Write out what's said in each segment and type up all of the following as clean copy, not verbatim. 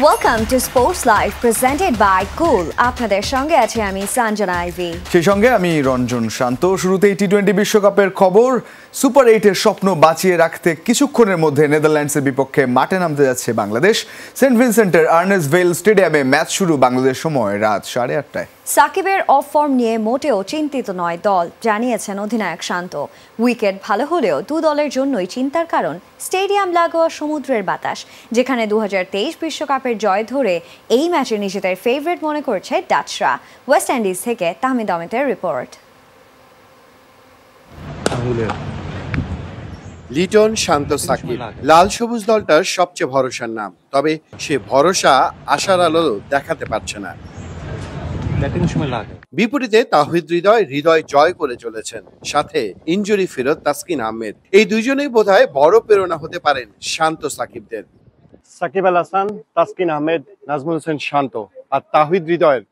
Welcome to Sports Live presented by Cool. আপনাদের সঙ্গে আছে আমি সঞ্জনা আইভি। সেই সঙ্গে আমি রঞ্জন শান্ত। শুরুতেই টি-20 বিশ্বকাপের খবর। সুপার 8-এর স্বপ্ন বাঁচিয়ে রাখতে কিছুক্ষণের মধ্যে নেদারল্যান্ডসের বিপক্ষে মাঠে নামতে যাচ্ছে বাংলাদেশ। সেন্ট ভিনসেন্টের আর্নেস্ট ভেল স্টেডিয়ামে ম্যাচ শুরু বাংলাদেশ সময় রাত 8:30টায়। সাকিবের অফ ফর্ম নিয়ে মোটেও চিন্তিত নয় দল, জানিয়েছেন অধিনায়ক শান্ত। উইকেট ভালো হলেও দু দলের জন্যই চিন্তার কারণ স্টেডিয়াম লাগোয়া সমুদ্রের বাতাস, যেখানে 2023 বিশ্বকাপের জয় ধরে এই ম্যাচে নিজেদের ফেভারিট মনে করছে ডাচরা। ওয়েস্ট ইন্ডিজ থেকে তাহমিদ আহমেদের রিপোর্ট। লিটন, শান্ত, সাকিব লাল সবুজ দলটার সবচেয়ে ভরসার নাম, তবে সে ভরসা আশার আলো দেখাতে পারছে না। বিপরীতে তাওহিদ হৃদয় জয় করে চলেছেন, সাথে ইনজুরি ফেরত তাসকিন আহমেদ। এই দুইজনেই বোধহয় বড় প্রেরণা হতে পারেন শান্ত সাকিবদের। সাকিব আল হাসান, তাসকিন আহমেদ, নাজমুল হোসেন শান্ত আর তাওহিদ হৃদয়ের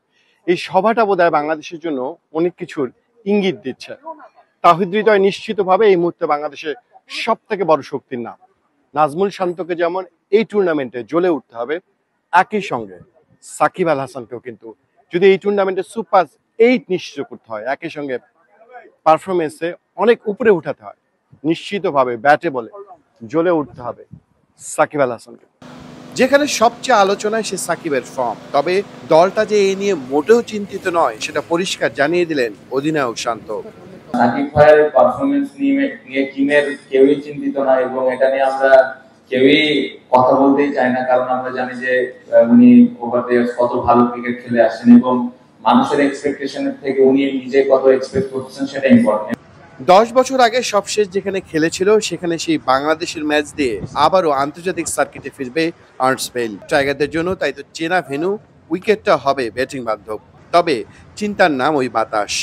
এই সভাটা বোধহয় বাংলাদেশের জন্য অনেক কিছুর ইঙ্গিত দিচ্ছে। তাওহিদ হৃদয় নিশ্চিতভাবে এই মুহূর্তে বাংলাদেশের সব থেকে বড় শক্তির নাম। নাজমুল শান্তকে যেমন এই টুর্নামেন্টে জ্বলে উঠতে হবে, একই সঙ্গে সাকিব আল হাসানকেও কিন্তু যদি এই টুর্নামেন্টে সুপার 8 নিশ্চিত করতে হয়, একই সঙ্গে পারফরমেন্সে অনেক উপরে উঠাতে হয়, নিশ্চিতভাবে ব্যাটে বলে জ্বলে উঠতে হবে সাকিব আল হাসানকে। যেখানে সবচেয়ে আলোচনায় সে সাকিবের ফর্ম, তবে দলটা যে এই নিয়ে মোটেও চিন্তিত নয় সেটা পরিষ্কার জানিয়ে দিলেন অধিনায়ক শান্ত। সাকিব ভাইয়ের পারফরমেন্স নিয়ে টিমের কেউই চিন্তিত না, এবং এটা নিয়ে আমরা কেউই কথা বলতেই চাই না, কারণ আমরা জানি যে উনি ওভার দ্য ইয়ার্স কত ভালো ক্রিকেট খেলে আসছেন এবং মানুষের এক্সপেকটেশনের থেকে উনি নিজে কত এক্সপেক্ট করছেন সেটা ইম্পর্টেন্ট। 10 বছর আগে সবশেষ যেখানে খেলেছিল সেখানে সেই বাংলাদেশের ম্যাচ দিয়ে আবারও আন্তর্জাতিক সার্কিটে ফিরবে আর্নেস্ট ভেল। টাইগারদের জন্য তাই তো চেনা ভেন্যু, উইকেটটা হবে ব্যাটিং বান্ধব, তবে চিন্তার নাম ওই বাতাস।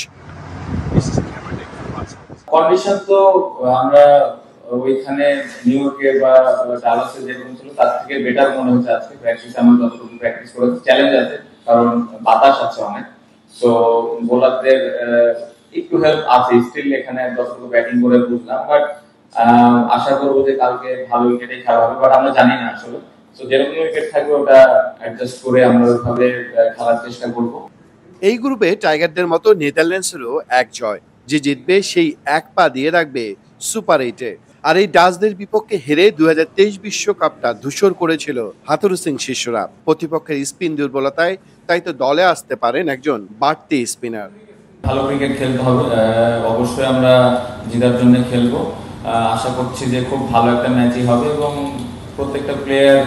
কন্ডিশন তো আমরা ওইখানে নিউ ইয়র্কে বা ডালাসে যেরকম ছিল তার থেকে বেটার মনে হচ্ছে আজকে। প্র্যাকটিসে আমরা যতটুকু প্র্যাকটিস করেছি, চ্যালেঞ্জ আছে কারণ বাতাস আছে অনেক, সো বোলারদের একটু হেল্প আছে স্টিল। এখানে যতটুকু ব্যাটিং করে বুঝলাম, বাট আশা করবো যে কালকে ভালো উইকেটে খেলা হবে, বাট আমরা জানি না আসলে। সো যেরকম উইকেট থাকবে ওটা অ্যাডজাস্ট করে আমরা ওইভাবে খেলার চেষ্টা করব। এই গ্রুপে টাইগারদের মতো নেদারল্যান্ডসেরও এক জয়, যে জিতবে সেই এক পা দিয়ে রাখবে সুপার 8-এ। আর এই ডাচদের বিপক্ষে হেরে 2023 বিশ্বকাপটা ধূসর করেছিল হাথুরু সিং শিষ্যরা। প্রতিপক্ষের স্পিন দুর্বলতায় তাই তো দলে আসতে পারেন একজন বাড়তি স্পিনার। ভালো ক্রিকেট খেলতে হবে, অবশ্যই আমরা জেতার জন্য খেলবো। আশা করছি যে খুব ভালো একটা ম্যাচই হবে এবং প্রত্যেকটা প্লেয়ার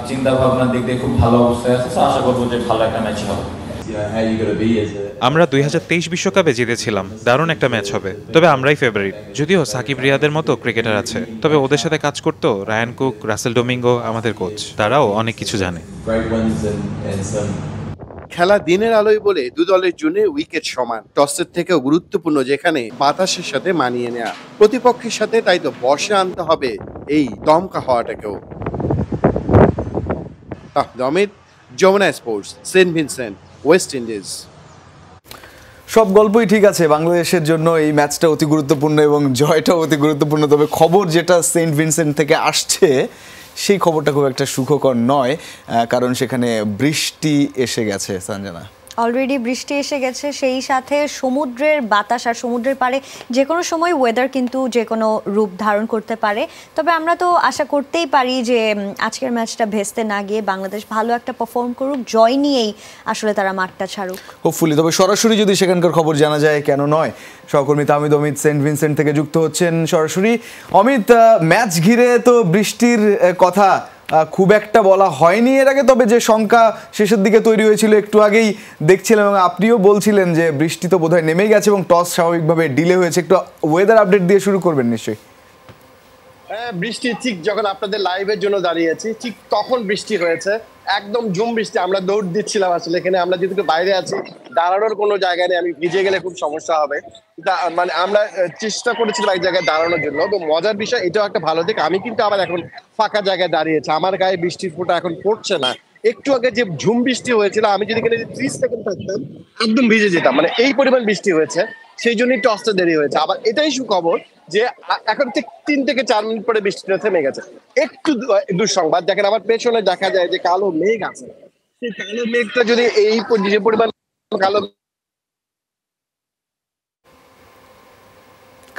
চিন্তা ভাবনার দিক দিয়ে খুব ভালো অবস্থায় আছে, আশা করবো যে ভালো একটা ম্যাচই হবে। আমরা 2023 বিশ্বকাপে জিতেছিলাম, দারুণ একটা ম্যাচ হবে, তবে আমরাই ফেভারিট। যদিও সাকিব রিয়াদের মতো ক্রিকেটার আছে, তবে ওদের সাথে কাজ করতো রায়ান কুক, রাসেল ডোমিঙ্গো আমাদের কোচ, তারাও অনেক কিছু জানে। খেলা দিনের আলোয় বলে দু দলের জন্য উইকেট সমান, টসের থেকেও গুরুত্বপূর্ণ যেখানে বাতাসের সাথে মানিয়ে নেয়া। প্রতিপক্ষের সাথে তাই তো বর্ষে আনতে হবে এই দমকা হওয়াটাকেও। Tahmid, Jamuna sports, Saint Vincent, West Indies. সব গল্পই ঠিক আছে, বাংলাদেশের জন্য এই ম্যাচটা অতি গুরুত্বপূর্ণ এবং জয়টাও অতি গুরুত্বপূর্ণ। তবে খবর যেটা সেন্ট ভিনসেন্ট থেকে আসছে সেই খবরটা খুব একটা সুখকর নয়, কারণ সেখানে বৃষ্টি এসে গেছে। সঞ্জনা, অলরেডি বৃষ্টি এসে গেছে, সেই সাথে সমুদ্রের বাতাস আর সমুদ্রের পাড়ে যে কোনো সময় ওয়েদার কিন্তু যে কোনো রূপ ধারণ করতে পারে। তবে আমরা তো আশা করতেই পারি যে আজকের ম্যাচটা ভেস্তে না গিয়ে বাংলাদেশ ভালো একটা পারফর্ম করুক, জয় নিয়েই আসলে তারা মাঠটা ছাড়ুক হোপফুলি। তবে সরাসরি যদি সেখানকার খবর জানা যায়, কেন নয়। সহকর্মী তাহমিদ অমিত সেন্ট ভিনসেন্ট থেকে যুক্ত হচ্ছেন সরাসরি। অমিত, ম্যাচ ঘিরে তো বৃষ্টির কথা খুব একটা বলা হয়নি এর আগে, তবে যে শঙ্কা শেষের দিকে তৈরি হয়েছিল একটু আগেই দেখছিলাম এবং আপনিও বলছিলেন যে বৃষ্টি তো বোধহয় নেমেই গেছে এবং টস স্বাভাবিকভাবে ডিলে হয়েছে। একটু ওয়েদার আপডেট দিয়ে শুরু করবেন নিশ্চয়ই। হ্যাঁ, বৃষ্টি ঠিক যখন আপনাদের লাইভের জন্য দাঁড়িয়েছি ঠিক তখন বৃষ্টি হয়েছে, একদম ঝুম বৃষ্টি। আমরা দৌড় দিচ্ছিলাম আসলে, এখানে আমরা যেহেতু বাইরে আছি, দাঁড়ানোর কোনো জায়গা নেই, আমি ভিজে গেলে খুব সমস্যা হবে। মানে আমরা চেষ্টা করেছিলাম এক জায়গায় দাঁড়ানোর জন্য। তো মজার বিষয় এটাও একটা ভালো দিক, আমি কিন্তু আবার এখন ফাঁকা জায়গায় দাঁড়িয়েছি, আমার গায়ে বৃষ্টির ফোঁটা এখন পড়ছে না। একটু আগে যে ঝুম বৃষ্টি হয়েছিল, আমি যদি এখানে 30 সেকেন্ড থাকতাম একদম ভিজে যেতাম, মানে এই পরিমাণ বৃষ্টি হয়েছে। সেই জন্যই টসটা দেরি হয়েছে। আবার এটাই সুখবর যে এখন ঠিক 3 থেকে 4 মিনিট পরে বৃষ্টিটা থেমে গেছে। একটু দুঃসংবাদ, দেখেন আমার পেছনে দেখা যায় যে কালো মেঘ আছে, সেই কালো মেঘটা যদি এই যে পরিমাণ কালো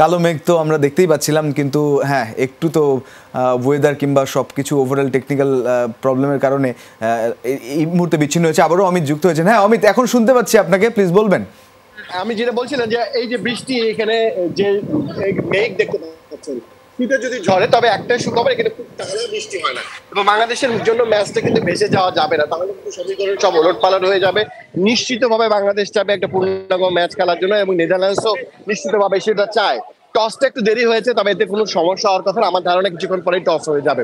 কালো মেঘ তো আমরা দেখতেই পাচ্ছিলাম, কিন্তু হ্যাঁ একটু তো ওয়েদার কিংবা সব কিছু ওভারঅল টেকনিক্যাল প্রবলেমের কারণে এই মুহূর্তে বিচ্ছিন্ন হয়েছে। আবারও অমিত যুক্ত হয়েছেন। হ্যাঁ অমিত, এখন শুনতে পাচ্ছি আপনাকে, প্লিজ বলবেন। আমি যেটা বলছিলাম যে এই যে বৃষ্টি, এখানে যে মেঘ দেখতে পাচ্ছেন, শীতে যদি ঝরে তবে একটাই সুখবর, এখানে খুব টানা বৃষ্টি হয় না এবং বাংলাদেশের জন্য ম্যাচটা কিন্তু ভেসে যাওয়া যাবে না, তাহলে কিন্তু সমীকরণ সব ওলটপালট হয়ে যাবে। নিশ্চিতভাবে বাংলাদেশ চাবে একটা পূর্ণাঙ্গ ম্যাচ খেলার জন্য এবং নেদারল্যান্ডসও নিশ্চিতভাবে সেটা চায়। টসটা একটু দেরি হয়েছে, তবে এতে কোনো সমস্যা হওয়ার কথা না। আমার ধারণা কিছুক্ষণ পরেই টস হয়ে যাবে।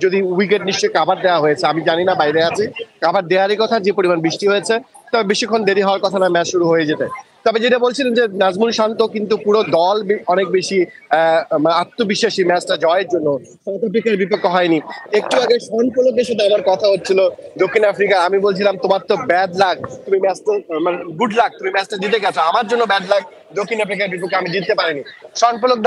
যদি উইকেট নিশ্চয়ই কাভার দেওয়া হয়েছে, আমি জানি না, বাইরে আছি, কাভার দেওয়ারই কথা, যে পরিমাণ বৃষ্টি হয়েছে, তবে বেশিক্ষণ দেরি হওয়ার কথা না ম্যাচ শুরু হয়ে যেতে। তবে যেটা বলছিলেন যে নাজমুল শান্ত কিন্তু পুরো দল অনেক বেশি আত্মবিশ্বাসী ম্যাচটা জয়ের জন্য। সাউথ আফ্রিকার বিপক্ষে হয়নি। একটু আগে শন পোলকের সাথে আমার কথা হচ্ছিল দক্ষিণ আফ্রিকা, আমি বলছিলাম তোমার তো ব্যাড লাক, তুমি ম্যাচটা মানে গুড লাক, তুমি ম্যাচটা জিতে গেছো, আমার জন্য ব্যাড লাক, দক্ষিণ আফ্রিকার বিপক্ষে আমি জিততে পারিনি। শন পোলক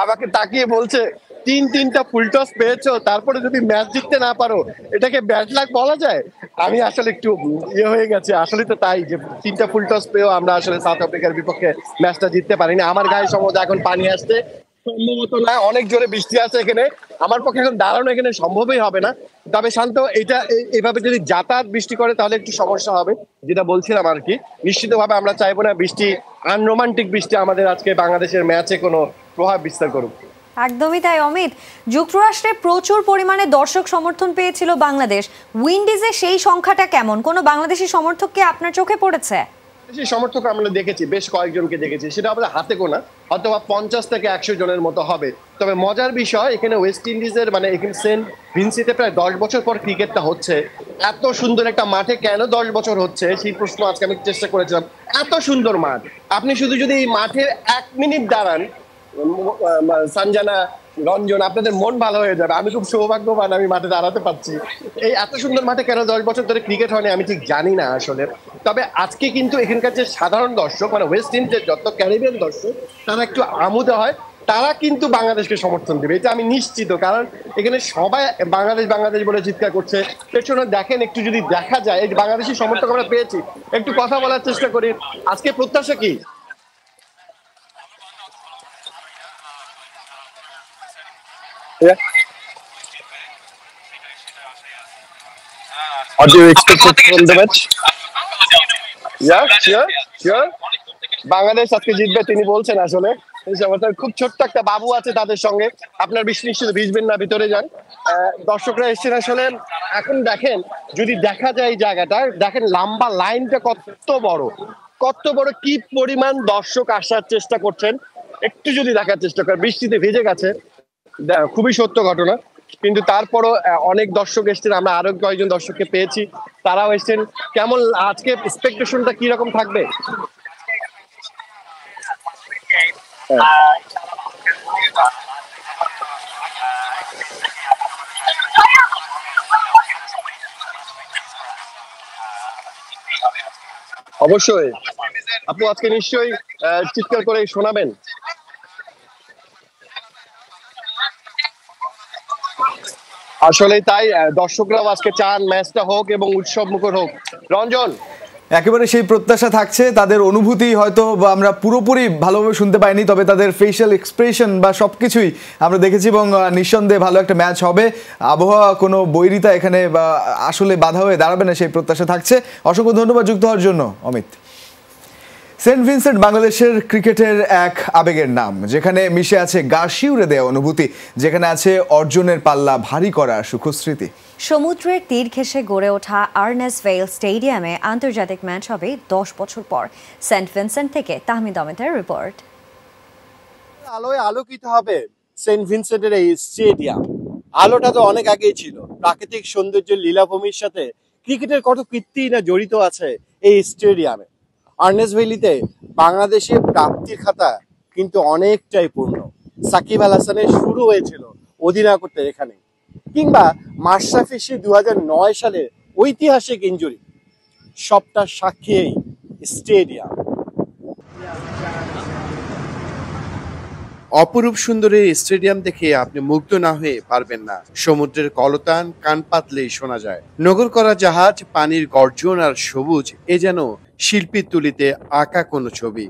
আমাকে তাকিয়ে বলছে, 3টা ফুল টস পেয়েছো, তারপরে যদি ম্যাচ জিততে না পারো, এটাকে ব্যাড লাক বলা যায়? আমি আসলে একটু হয়ে গেছে। আসলে তো তাই, যে 3টা ফুল টস পেয়েও আমরা আসলে সাউথ আফ্রিকার বিপক্ষে ম্যাচটা জিততে পারিনি। আমার গায়ে সম্ভবত এখন পানি আসছে, সম্ভবত না, অনেক জোরে বৃষ্টি আছে এখানে, আমার পক্ষে এখন দাঁড়ানো এখানে সম্ভবই হবে না। তবে শান্ত, এটা এইভাবে যদি যাতায়াত বৃষ্টি করে তাহলে একটু সমস্যা হবে, যেটা বলছিলাম আর কি। নিশ্চিতভাবে আমরা চাইবো না বৃষ্টি, আনরোমান্টিক বৃষ্টি আমাদের আজকে বাংলাদেশের ম্যাচে কোনো প্রভাব বিস্তার করুক। একদমই তাই অমিত। যুক্তরাষ্ট্রে প্রচুর পরিমাণে দর্শক সমর্থন পেয়েছিল বাংলাদেশ, উইন্ডিজে সেই সংখ্যাটা কেমন? কোনো বাংলাদেশি সমর্থককে আপনার চোখে পড়েছে? সেই সমর্থক আমরা দেখেছি, বেশ কয়েকজনকে দেখেছি, সেটা আমাদের হাতে গোনা, অথবা 50 থেকে 100 জনের মতো হবে। তবে মজার বিষয়, এখানে ওয়েস্ট ইন্ডিজের মানে এখানে সেন্ট ভিনসিতে প্রায় 10 বছর পর ক্রিকেটটা হচ্ছে। এত সুন্দর একটা মাঠে কেন 10 বছর হচ্ছে সেই প্রশ্ন আজকে আমি চেষ্টা করেছিলাম। এত সুন্দর মাঠ, আপনি শুধু যদি এই মাঠে 1 মিনিট দাঁড়ান, সঞ্জনা, রঞ্জন, আপনাদের মন ভালো হয়ে যাবে। আমি খুব সৌভাগ্যবান, আমি মাঠে দাঁড়াতে পারছি। এই এত সুন্দর মাঠে কেন 10 বছর ধরে ক্রিকেট হয়নি আমি ঠিক জানি না আসলে। তবে আজকে কিন্তু এখানকার যে সাধারণ দর্শক, মানে ওয়েস্ট ইন্ডিজের যত ক্যারিবিয়ান দর্শক, তারা একটু আমোদে হয়, তারা কিন্তু বাংলাদেশকে সমর্থন দেবে, এটা আমি নিশ্চিত। কারণ এখানে সবাই বাংলাদেশ বাংলাদেশ বলে চিৎকার করছে। পেছনে দেখেন, একটু যদি দেখা যায়, এই বাংলাদেশি সমর্থক আমরা পেয়েছি, একটু কথা বলার চেষ্টা করি। আজকে প্রত্যাশা কি? Yeah. What do you expect from the match? Yeah, sure. Bangladesh আজকে জিতবে তিনি বলছেন। আসলে খুব ছোট্ট একটা বাবু আছে তাদের সঙ্গে, আপনার নিশ্চিত ভিজবেন না, ভিতরে যান। দর্শকরা এসছেন আসলে। এখন দেখেন, যদি দেখা যায় এই জায়গাটা, দেখেন লম্বা লাইনটা কত বড়, কি পরিমাণ দর্শক আসার চেষ্টা করছেন, একটু যদি দেখার চেষ্টা করেন। বৃষ্টিতে ভিজে গেছে, খুবই সত্য ঘটনা, কিন্তু তারপরও অনেক দর্শক এসছেন। আমরা আরো কয়েকজন দর্শককে পেয়েছি, তারাও এসছেন। কেমন আজকে এক্সপেকটেশনটা কি রকম থাকবে? অবশ্যই আপু, আজকে নিশ্চয়ই চিৎকার করে শোনাবেন। আসলে তাই, দর্শকরাও আজকে চান ম্যাচটা হোক এবং উৎসব মুখর হোক। রঞ্জন, একেবারে সেই প্রত্যাশা থাকছে। তাদের অনুভূতি হয়তো আমরা পুরোপুরি ভালোভাবে শুনতে পাইনি, তবে তাদের ফেশিয়াল এক্সপ্রেশন বা সবকিছুই আমরা দেখেছি এবং নিঃসন্দেহে ভালো একটা ম্যাচ হবে। আবহাওয়া কোনো বৈরিতা এখানে বা আসলে বাধা হয়ে দাঁড়াবে না, সেই প্রত্যাশা থাকছে। অসংখ্য ধন্যবাদ যুক্ত হওয়ার জন্য অমিত। সেন্ট ভিনসেন্ট বাংলাদেশের ক্রিকেটের এক আবেগের নাম, যেখানে মিশে আছে গা শিউরে দেওয়া অনুভূতি, যেখানে আছে অর্জনের পাল্লা ভারী করা সুখস্মৃতি। সমুদ্রের তীর ঘেঁষে গড়ে ওঠা আর্নেস্ট ভেইল স্টেডিয়ামে আন্তর্জাতিক ম্যাচ হবে 10 বছর পর। সেন্ট ভিনসেন্ট থেকে তাহমিদ আহমেদের রিপোর্ট। আলোয় আলোকিত হবে সেন্ট ভিনসেন্টের এই স্টেডিয়াম। আলোটা তো অনেক আগেই ছিল। প্রাকৃতিক সৌন্দর্যের লীলাভূমির সাথে ক্রিকেটের কত কীর্তি না জড়িত আছে এই স্টেডিয়ামে। আর্নেস্ট ভেইলিতে বাংলাদেশের প্রাপ্তির খাতা কিন্তু অনেকটাই পূর্ণ। সাকিব আল হাসানের শুরু হয়েছিল অধিনায়কত্বের এখানে, কিংবা মাশরাফি সে 2009 সালের ঐতিহাসিক ইনজুরি, সবটা সাক্ষী এই স্টেডিয়াম। অপরূপ সুন্দর এই স্টেডিয়াম দেখে আপনি মুগ্ধ না হয়ে পারবেন না। সমুদ্রের কলতান কান পাতলেই শোনা যায়। নগর করা জাহাজ, পানির গর্জন আর সবুজ, এ যেন শিল্পীর তুলিতে আঁকা কোনো ছবি।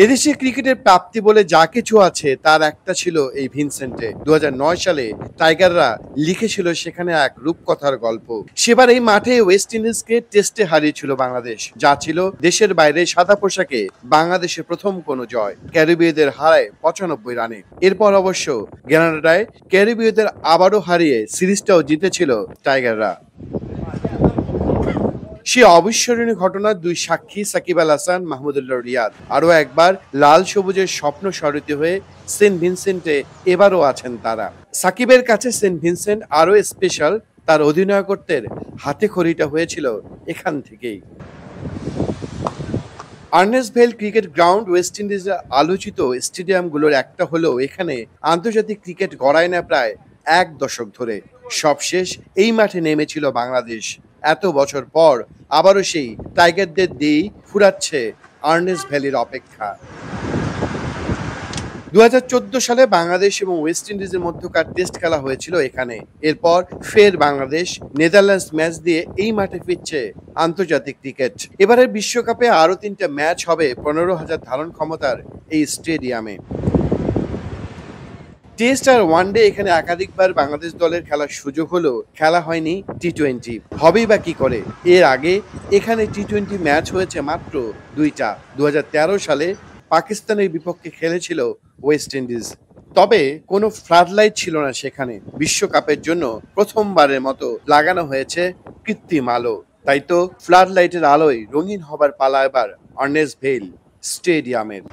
এদেশে ক্রিকেটের প্রাপ্তি বলে যা কিছু আছে তার একটা ছিল এই ভিনসেন্টে। 2009 সালে টাইগাররা লিখেছিল সেখানে এক রূপকথার গল্প। সেবার এই মাঠে ওয়েস্ট ইন্ডিজকে টেস্টে হারিয়েছিল বাংলাদেশ, যা ছিল দেশের বাইরে সাদা পোশাকে বাংলাদেশের প্রথম কোনো জয়। ক্যারিবীয়দের হারায় 95 রানে। এরপর অবশ্য গ্রেনাডায় ক্যারিবীয়দের আবারও হারিয়ে সিরিজটাও জিতেছিল টাইগাররা। সে অবিস্মরণীয় ঘটনার দুই সাক্ষী সাকিব আল হাসান, মাহমুদুল্লাহ রিয়াদ। আরও একবার লাল সবুজের স্বপ্ন সারথি হয়ে সেন্ট ভিনসেন্টে এবারও আছেন তারা। সাকিবের কাছে সেন্ট ভিনসেন্ট আরও স্পেশাল, তার অধিনায়কত্বের হাতে খড়িটা হয়েছিল এখান থেকেই। আর্নেস্ট ভেল ক্রিকেট গ্রাউন্ড ওয়েস্ট ইন্ডিজের আলোচিত স্টেডিয়ামগুলোর একটা হলেও এখানে আন্তর্জাতিক ক্রিকেট গড়ায় না প্রায় 1 দশক ধরে। সবশেষ এই মাঠে নেমেছিল বাংলাদেশ। এত বছর পর আবারও সেই টাইগারদের দিয়েই ফুরাচ্ছে আর্নেস্ট ভ্যালির অপেক্ষা। 2014 সালে বাংলাদেশ এবং ওয়েস্ট ইন্ডিজের মধ্যকার টেস্ট খেলা হয়েছিল এখানে। এরপর ফের বাংলাদেশ নেদারল্যান্ডস ম্যাচ দিয়ে এই মাঠে ফিরছে আন্তর্জাতিক ক্রিকেট। এবারের বিশ্বকাপে আরও 3টা ম্যাচ হবে 15,000 ধারণ ক্ষমতার এই স্টেডিয়ামে। টেস্ট আর ওয়ানডে এখানে একাধিকবার বাংলাদেশ দলের খেলার সুযোগ হলেও খেলা হয়নি টি-20। হবেই বা কি করে? এর আগে এখানে টি-20 ম্যাচ হয়েছে মাত্র 2টা। 2013 সালে পাকিস্তানের বিপক্ষে খেলেছিল ওয়েস্ট ইন্ডিজ। তবে কোনো ফ্লাড লাইট ছিল না সেখানে। বিশ্বকাপের জন্য প্রথমবারের মতো লাগানো হয়েছে কৃত্রিম আলো। তাই তো ফ্লাড লাইটের আলোয় রঙিন হবার পালা এবার আর্নেস্ট ভেল স্টেডিয়ামের।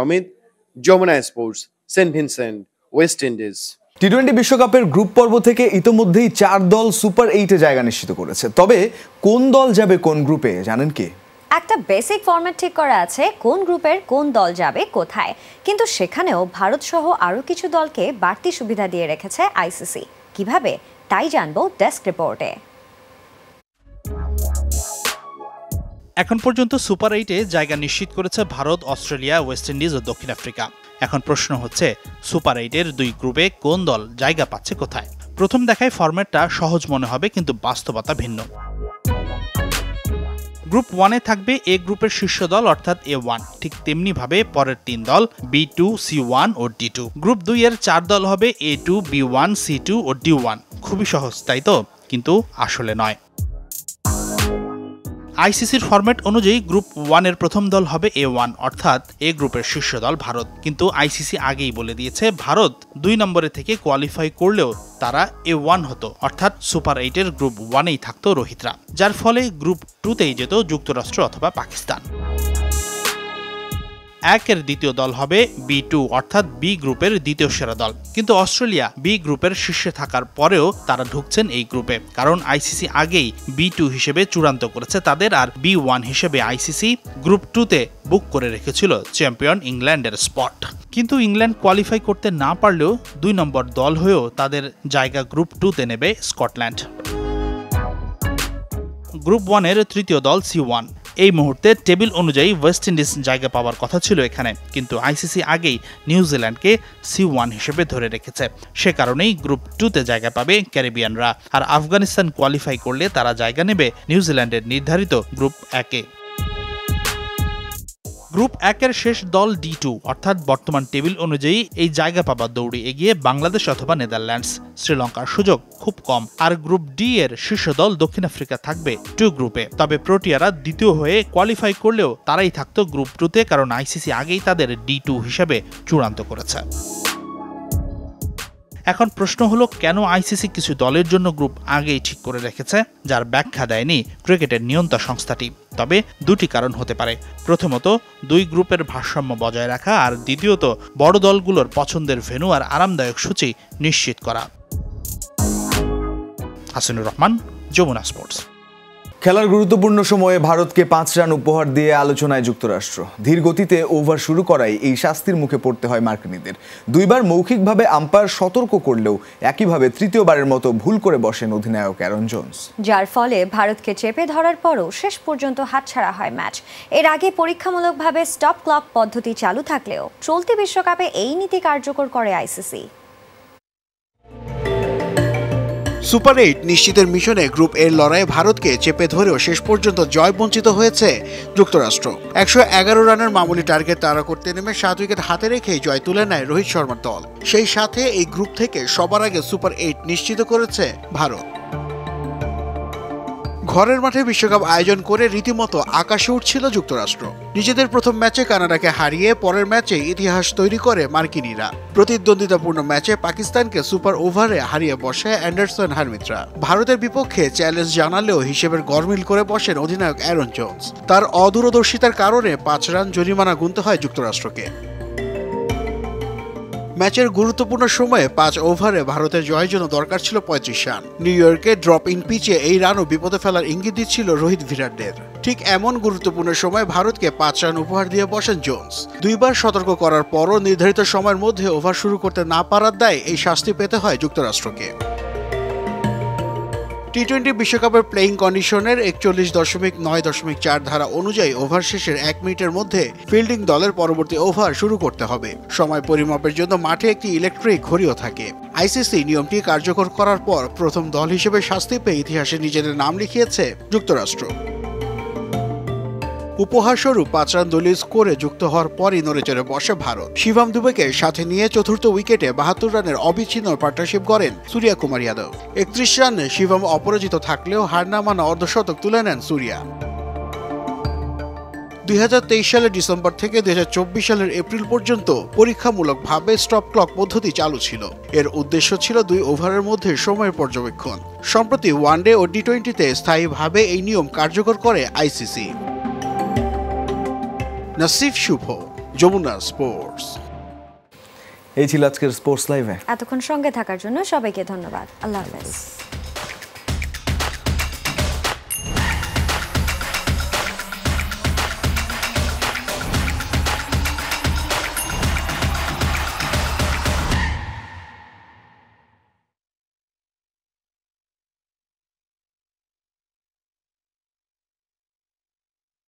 Amit, Jamuna sports, Saint Vincent, West Indies. টি-20 বিশ্বকাপের গ্রুপ পর্ব থেকে ইতোমধ্যেই 4 দল সুপার 8-এ জায়গা নিশ্চিত করেছে। তবে কোন দল যাবে কোন গ্রুপে জানেন কি? একটা বেসিক ফরম্যাট ঠিক করা আছে কোন গ্রুপের কোন দল যাবে কোথায়, কিন্তু সেখানেও ভারত সহ আরও কিছু দলকে বাড়তি সুবিধা দিয়ে রেখেছে আইসিসি। কিভাবে তাই জানবো ডেস্ক রিপোর্টে। এখন পর্যন্ত সুপার 8-এ জায়গা নিশ্চিত করেছে ভারত, অস্ট্রেলিয়া, ওয়েস্ট ইন্ডিজ ও দক্ষিণ আফ্রিকা। এখন প্রশ্ন হচ্ছে সুপার 8-এর 2 গ্রুপে কোন দল জায়গা পাচ্ছে কোথায়। প্রথম দেখায় ফরম্যাটটা সহজ মনে হবে, কিন্তু বাস্তবতা ভিন্ন। গ্রুপ 1-এ থাকবে এ গ্রুপের শীর্ষ দল অর্থাৎ A1, ঠিক তেমনি ভাবে পরের 3 দল B2, C1 ও D2। গ্রুপ 2-এর 4 দল হবে A2, B1, C2 ও D1। খুবই সহজ, তাই তো? কিন্তু আসলে নয়। আইসিসির ফরম্যাট অনুযায়ী গ্রুপ 1-এর প্রথম দল হবে A1, অর্থাৎ এ গ্রুপের শীর্ষ দল ভারত। কিন্তু আইসিসি আগেই বলে দিয়েছে ভারত 2 নম্বরে থেকে কোয়ালিফাই করলেও তারা A1 হতো, অর্থাৎ সুপার 8-এর গ্রুপ 1-এই থাকতো রোহিতরা, যার ফলে গ্রুপ 2-তেই যেত যুক্তরাষ্ট্র অথবা পাকিস্তান। 1-এর দ্বিতীয় দল হবে B2, অর্থাৎ বি গ্রুপের দ্বিতীয় সেরা দল। কিন্তু অস্ট্রেলিয়া বি গ্রুপের শীর্ষে থাকার পরেও তারা ঢুকছেন এই গ্রুপে, কারণ আইসিসি আগেই B2 হিসেবে চূড়ান্ত করেছে তাদের, আর B1 হিসেবে আইসিসি গ্রুপ 2-তে বুক করে রেখেছিল চ্যাম্পিয়ন ইংল্যান্ডের স্পট। কিন্তু ইংল্যান্ড কোয়ালিফাই করতে না পারলেও 2 নম্বর দল হয়েও তাদের জায়গা গ্রুপ 2-তে নেবে স্কটল্যান্ড। গ্রুপ 1-এর তৃতীয় দল C1। এই মুহূর্তে টেবিল অনুযায়ী ওয়েস্ট ইন্ডিজ জায়গা পাওয়ার কথা ছিল এখানে, কিন্তু আইসিসি আগেই নিউজিল্যান্ডকে C1 হিসেবে ধরে রেখেছে। সে কারণেই গ্রুপ 2-তে জায়গা পাবে ক্যারিবিয়ানরা, আর আফগানিস্তান কোয়ালিফাই করলে তারা জায়গা নেবে নিউজিল্যান্ডের নির্ধারিত গ্রুপ 1-এ। গ্রুপ 1-এর শেষ দল D2, অর্থাৎ বর্তমান টেবিল অনুযায়ী এই জায়গা পাবার দৌড়ে এগিয়ে বাংলাদেশ অথবা নেদারল্যান্ডস। শ্রীলঙ্কার সুযোগ খুব কম। আর গ্রুপ D-এর শীর্ষ দল দক্ষিণ আফ্রিকা থাকবে 2 গ্রুপে। তবে প্রোটিয়ারা দ্বিতীয় হয়ে কোয়ালিফাই করলেও তারাই থাকতো গ্রুপ 2-তে, কারণ আইসিসি আগেই তাদের D2 হিসেবে চূড়ান্ত করেছে। এখন প্রশ্ন হলো, কেন আইসিসি কিছু দলের জন্য গ্রুপ আগেই ঠিক করে রেখেছে, যার ব্যাখ্যা দেয়নি ক্রিকেটের নিয়ন্ত্রক সংস্থাটি। তবে 2টি কারণ হতে পারে। প্রথমত, 2 গ্রুপের ভারসাম্য বজায় রাখা, আর দ্বিতীয়ত বড় দলগুলোর পছন্দের ভেন্যু আর আরামদায়ক সূচি নিশ্চিত করা। হাসিনুর রহমান, যমুনা স্পোর্টস। খেলার গুরুত্বপূর্ণ সময়ে ভারতকে 5 রান উপহার দিয়ে আলোচনায় যুক্তরাষ্ট্র। ধীর গতিতে ওভার শুরু করায় এই শাস্তির মুখে পড়তে হয় মার্কিনীদের। দুইবার মৌখিকভাবে আম্পায়ার সতর্ক করলেও একইভাবে তৃতীয়বারের মতো ভুল করে বসেন অধিনায়ক অ্যারন জোন্স, যার ফলে ভারতকে চেপে ধরার পরও শেষ পর্যন্ত হাতছাড়া হয় ম্যাচ। এর আগে পরীক্ষামূলকভাবে স্টপ ক্লক পদ্ধতি চালু থাকলেও চলতি বিশ্বকাপে এই নীতি কার্যকর করে আইসিসি। সুপার 8 নিশ্চিতের মিশনে গ্রুপ এর লড়াইয়ে ভারতকে চেপে ধরেও শেষ পর্যন্ত জয় বঞ্চিত হয়েছে যুক্তরাষ্ট্র। 111 রানের মামুলি টার্গেট তাড়া করতে নেমে 7 উইকেট হাতে রেখেই জয় তুলে নেয় রোহিত শর্মার দল। সেই সাথে এই গ্রুপ থেকে সবার আগে সুপার 8 নিশ্চিত করেছে ভারত। ঘরের মাঠে বিশ্বকাপ আয়োজন করে রীতিমতো আকাশে উঠছিল যুক্তরাষ্ট্র। নিজেদের প্রথম ম্যাচে কানাডাকে হারিয়ে পরের ম্যাচে ইতিহাস তৈরি করে মার্কিনীরা। প্রতিদ্বন্দ্বিতাপূর্ণ ম্যাচে পাকিস্তানকে সুপার ওভারে হারিয়ে বসে অ্যান্ডারসন হারমিটরা। ভারতের বিপক্ষে চ্যালেঞ্জ জানালেও হিসেবের গরমিল করে বসেন অধিনায়ক অ্যারন জোন্স। তার অদূরদর্শিতার কারণে 5 রান জরিমানা গুনতে হয় যুক্তরাষ্ট্রকে। ম্যাচের গুরুত্বপূর্ণ সময়ে 5 ওভারে ভারতের জয়ের জন্য দরকার ছিল 35 রান। নিউ ইয়র্কে ড্রপ ইন পিচে এই রানও বিপদে ফেলার ইঙ্গিত দিচ্ছিল রোহিত ভিরাটদের। ঠিক এমন গুরুত্বপূর্ণ সময় ভারতকে 5 রান উপহার দিয়ে বসেন জোন্স। দুইবার সতর্ক করার পরও নির্ধারিত সময়ের মধ্যে ওভার শুরু করতে না পারার দায় এই শাস্তি পেতে হয় যুক্তরাষ্ট্রকে। টি-20 বিশ্বকাপের প্লেইং কন্ডিশনের 41.9.4 ধারা অনুযায়ী ওভার শেষের 1 মিনিটের মধ্যে ফিল্ডিং দলের পরবর্তী ওভার শুরু করতে হবে। সময় পরিমাপের জন্য মাঠে একটি ইলেকট্রিক ঘড়িও থাকে। আইসিসি নিয়মটি কার্যকর করার পর প্রথম দল হিসেবে শাস্তি পেয়ে ইতিহাসে নিজেদের নাম লিখিয়েছে যুক্তরাষ্ট্র। উপহারস্বরূপ 5 রান দলীয় স্কোরে যুক্ত হওয়ার পরই নড়েচড়ে বসে ভারত। শিবম দুবেকে সাথে নিয়ে চতুর্থ উইকেটে 72 রানের অবিচ্ছিন্ন পার্টনারশিপ গড়েন সূর্যা কুমার যাদব। 31 রানে শিবম অপরাজিত থাকলেও হার না মানা অর্ধশতক তুলে নেন সূর্যা। 2023 সালের ডিসেম্বর থেকে 2024 সালের এপ্রিল পর্যন্ত পরীক্ষামূলকভাবে স্টপ ক্লক পদ্ধতি চালু ছিল। এর উদ্দেশ্য ছিল 2 ওভারের মধ্যে সময়ের পর্যবেক্ষণ। সম্প্রতি ওয়ানডে ও টি-20তে স্থায়ীভাবে এই নিয়ম কার্যকর করে আইসিসি। নাসিফ শুভ, যমুনা স্পোর্টস। এই ছিল আজকের স্পোর্টস লাইভে। এতক্ষণ সঙ্গে থাকার জন্য সবাইকে ধন্যবাদ। আল্লাহ হাফেজ।